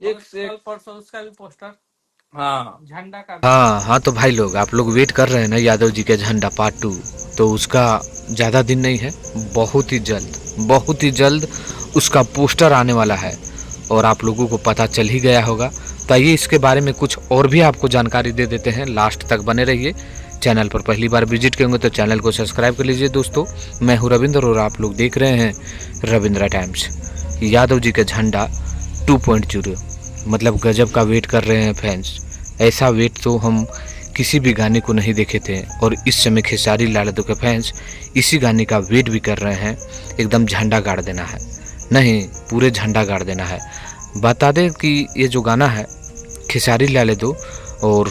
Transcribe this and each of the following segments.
एक से एक परसों उसका भी पोस्टर, हाँ झंडा का भी। हाँ हाँ, तो भाई लोग आप लोग वेट कर रहे हैं ना यादव जी के झंडा पार्ट 2। तो उसका ज़्यादा दिन नहीं है, बहुत ही जल्द उसका पोस्टर आने वाला है और आप लोगों को पता चल ही गया होगा। तो आइए इसके बारे में कुछ और भी आपको जानकारी दे देते हैं, लास्ट तक बने रहिए। चैनल पर पहली बार विजिट करेंगे तो चैनल को सब्सक्राइब कर लीजिए दोस्तों। मैं हूँ रविंद्र और आप लोग देख रहे हैं रविंद्रा टाइम्स। यादव जी का झंडा 2.0 मतलब गजब का वेट कर रहे हैं फैंस। ऐसा वेट तो हम किसी भी गाने को नहीं देखे थे और इस समय खेसारी लाल यादव के फैंस इसी गाने का वेट भी कर रहे हैं। एकदम झंडा गाड़ देना है, नहीं पूरे झंडा गाड़ देना है। बता दें कि ये जो गाना है खेसारी लाल यादव और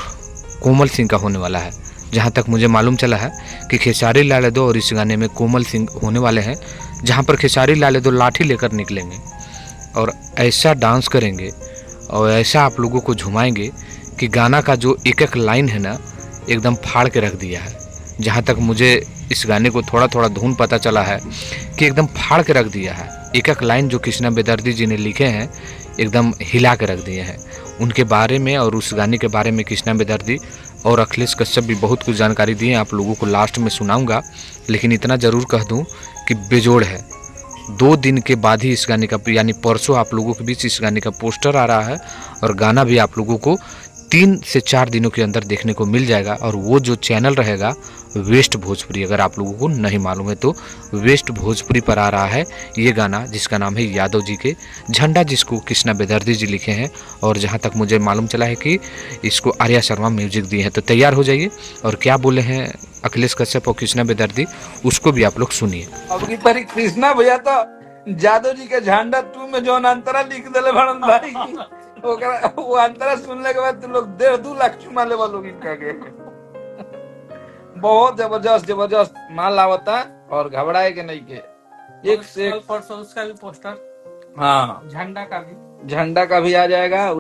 कोमल सिंह का होने वाला है। जहाँ तक मुझे मालूम चला है कि खेसारी लाल यादव और इस गाने में कोमल सिंह होने वाले हैं, जहाँ पर खेसारी लाल यादव लाठी लेकर निकलेंगे और ऐसा डांस करेंगे और ऐसा आप लोगों को झुमाएंगे कि गाना का जो एक एक लाइन है ना एकदम फाड़ के रख दिया है। जहाँ तक मुझे इस गाने को थोड़ा थोड़ा धुन पता चला है कि एकदम फाड़ के रख दिया है। एक एक लाइन जो कृष्णा बेदर्दी जी ने लिखे हैं एकदम हिला के रख दिए हैं। उनके बारे में और उस गाने के बारे में कृष्णा बेदर्दी और अखिलेश कश्यप भी बहुत कुछ जानकारी दी है, आप लोगों को लास्ट में सुनाऊंगा। लेकिन इतना ज़रूर कह दूं कि बेजोड़ है। 2 दिन के बाद ही इस गाने का यानी परसों आप लोगों के बीच इस गाने का पोस्टर आ रहा है और गाना भी आप लोगों को 3 से 4 दिनों के अंदर देखने को मिल जाएगा। और वो जो चैनल रहेगा वेस्ट भोजपुरी, अगर आप लोगों को नहीं मालूम है तो वेस्ट भोजपुरी पर आ रहा है ये गाना जिसका नाम है यादव जी के झंडा, जिसको कृष्णा बेदर्दी जी लिखे हैं। और जहाँ तक मुझे मालूम चला है कि इसको आर्या शर्मा म्यूजिक दिए हैं। तो तैयार हो जाइए और क्या बोले हैं अखिलेश कश्यप और कृष्णा बेदर्दी उसको भी आप लोग सुनिए। अब की परी कृष्णा भैया तो जादव जी के झंडा 2 में जो अंतरा लिख दिले भरन भाई, ओकरा वो अंतरा सुनने के बाद तुम लोग 1.5-2 लाख चुमा ले लोग इनका के। बहुत जबरदस्त जबरदस्त माल आवता और घबराए के नहीं के। एक से एक परसों उसका भी पोस्टर, हाँ झंडा का भी आ जाएगा।